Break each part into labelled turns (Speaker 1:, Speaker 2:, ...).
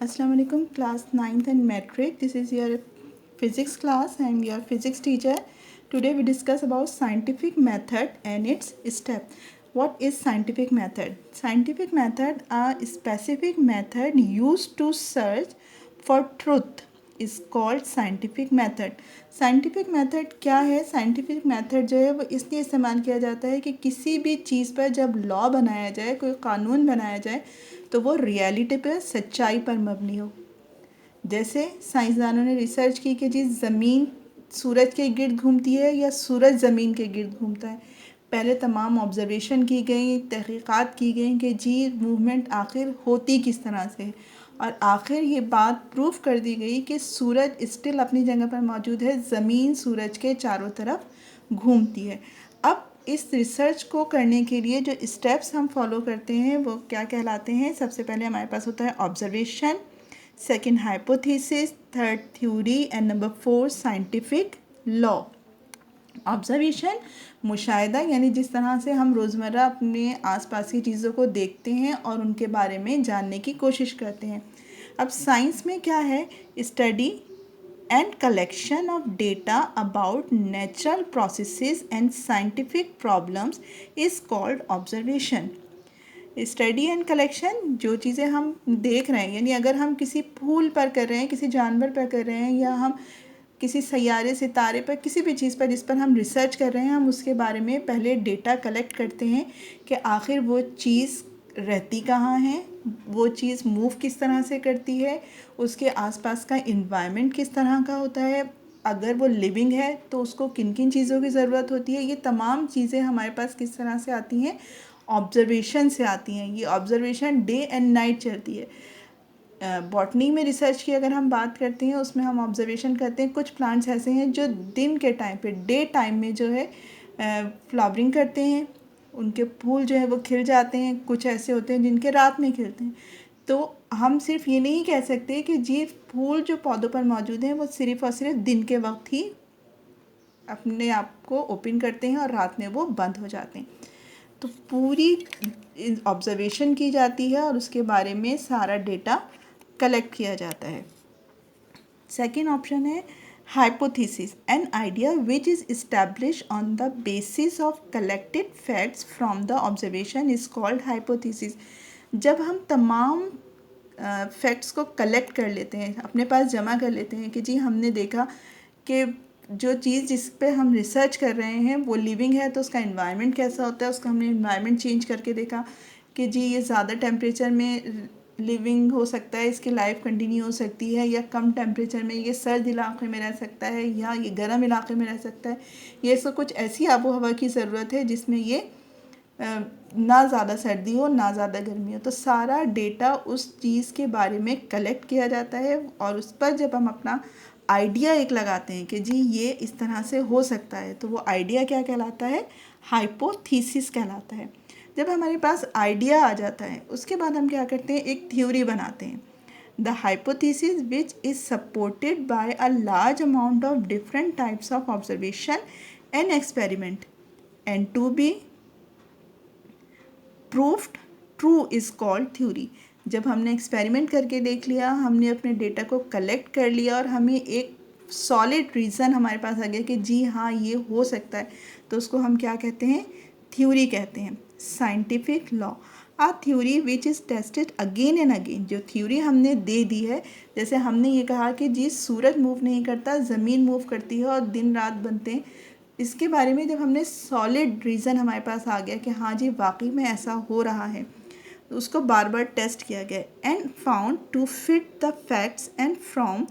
Speaker 1: Assalamu alaikum, class 9th and metric. This is your physics class. I am your physics teacher. Today we discuss about scientific method and its step. What is scientific method? Scientific method are specific method used to search for truth is called scientific method. Scientific method क्या है? Scientific method जो है वो इसलिए इस्तेमाल किया जाता है कि किसी भी चीज़ पर जब लॉ बनाया जाए, कोई कानून बनाया जाए, तो वो रियलिटी पर, सच्चाई पर मबनी हो। जैसे साइंसदानों ने रिसर्च की कि जी ज़मीन सूरज के गिर्द घूमती है या सूरज ज़मीन के गिर्द घूमता है। पहले तमाम ऑब्जर्वेशन की गई, तहकीकात की गई कि जी मूवमेंट आखिर होती किस तरह से है, और आखिर ये बात प्रूफ कर दी गई कि सूरज स्टिल अपनी जगह पर मौजूद है, ज़मीन सूरज के चारों तरफ घूमती है। अब इस रिसर्च को करने के लिए जो स्टेप्स हम फॉलो करते हैं वो क्या कहलाते हैं? सबसे पहले हमारे पास होता है observation, second hypothesis, third theory and number 4 scientific law. Observation मुशाहिदा, यानी जिस तरह से हम रोज़मर्रा अपने आसपास की चीज़ों को देखते हैं और उनके बारे में जानने की कोशिश करते हैं। अब साइंस में क्या है? Study and collection of data about natural processes and scientific problems is called observation. Study and collection, जो चीज़ें हम देख रहे हैं, यानी अगर हम किसी फूल पर कर रहे हैं, किसी जानवर पर कर रहे हैं, या हम किसी सैयारे सितारे पर, किसी भी चीज़ पर जिस पर हम रिसर्च कर रहे हैं, हम उसके बारे में पहले डेटा कलेक्ट करते हैं कि आखिर वो चीज़ रहती कहाँ है, वो चीज़ मूव किस तरह से करती है, उसके आसपास का इन्वायरमेंट किस तरह का होता है, अगर वो लिविंग है तो उसको किन किन चीज़ों की ज़रूरत होती है। ये तमाम चीज़ें हमारे पास किस तरह से आती हैं? ऑब्जर्वेशन से आती हैं। ये ऑब्जर्वेशन डे एंड नाइट चलती है। बॉटनी में रिसर्च की अगर हम बात करते हैं, उसमें हम ऑब्जर्वेशन करते हैं कुछ प्लांट्स ऐसे हैं जो दिन के टाइम पे, डे टाइम में जो है फ्लावरिंग करते हैं, उनके फूल जो है वो खिल जाते हैं। कुछ ऐसे होते हैं जिनके रात में खिलते हैं। तो हम सिर्फ ये नहीं कह सकते कि जी फूल जो पौधों पर मौजूद हैं वो सिर्फ और सिर्फ दिन के वक्त ही अपने आप को ओपन करते हैं और रात में वो बंद हो जाते हैं। तो पूरी ऑब्जर्वेशन की जाती है और उसके बारे में सारा डेटा कलेक्ट किया जाता है। सेकेंड ऑप्शन है hypothesis, an idea which is establish on the basis of collected facts from the observation is called hypothesis. जब हम तमाम फैक्ट्स को कलेक्ट कर लेते हैं, अपने पास जमा कर लेते हैं कि जी हमने देखा कि जो चीज़ जिस पे हम रिसर्च कर रहे हैं वो लिविंग है, तो उसका इन्वायरमेंट कैसा होता है, उसका हमने इन्वायरमेंट चेंज करके देखा कि जी ये ज़्यादा टेम्परेचर में लिविंग हो सकता है, इसकी लाइफ कंटिन्यू हो सकती है, या कम टेम्परेचर में ये सर्द इलाके में रह सकता है, या ये गर्म इलाके में रह सकता है। ये इसको कुछ ऐसी आबो हवा की ज़रूरत है जिसमें ये ना ज़्यादा सर्दी हो ना ज़्यादा गर्मी हो। तो सारा डेटा उस चीज़ के बारे में कलेक्ट किया जाता है और उस पर जब हम अपना आइडिया एक लगाते हैं कि जी ये इस तरह से हो सकता है, तो वो आइडिया क्या कहलाता है? हाइपोथेसिस कहलाता है। जब हमारे पास आइडिया आ जाता है, उसके बाद हम क्या करते हैं? एक थ्योरी बनाते हैं। The hypothesis which is supported by a large amount of different types of observation and experiment and to be proofed true is called theory. जब हमने एक्सपेरिमेंट करके देख लिया, हमने अपने डेटा को कलेक्ट कर लिया और हमें एक सॉलिड रीज़न हमारे पास आ गया कि जी हाँ ये हो सकता है, तो उसको हम क्या कहते हैं? थ्योरी कहते हैं। Scientific law, a theory which is tested again and again. जो थ्योरी हमने दे दी है, जैसे हमने ये कहा कि जी सूरज मूव नहीं करता, ज़मीन मूव करती है और दिन रात बनते हैं, इसके बारे में जब हमने सॉलिड रीज़न हमारे पास आ गया कि हाँ जी वाकई में ऐसा हो रहा है, तो उसको बार बार टेस्ट किया गया and found to fit the facts and from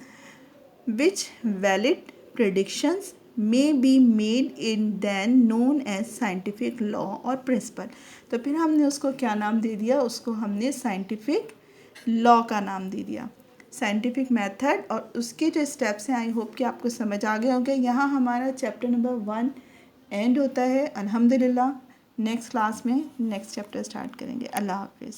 Speaker 1: which valid predictions may be made in then known as scientific law और प्रिंसिपल। तो फिर हमने उसको क्या नाम दे दिया? उसको हमने साइंटिफिक लॉ का नाम दे दिया। साइंटिफिक मेथड और उसके जो स्टेप्स हैं, आई होप कि आपको समझ आ गए होंगे। यहाँ हमारा चैप्टर नंबर 1 एंड होता है। अल्हम्दुलिल्लाह नेक्स्ट क्लास में नेक्स्ट चैप्टर स्टार्ट करेंगे। अल्लाह हाफिज़।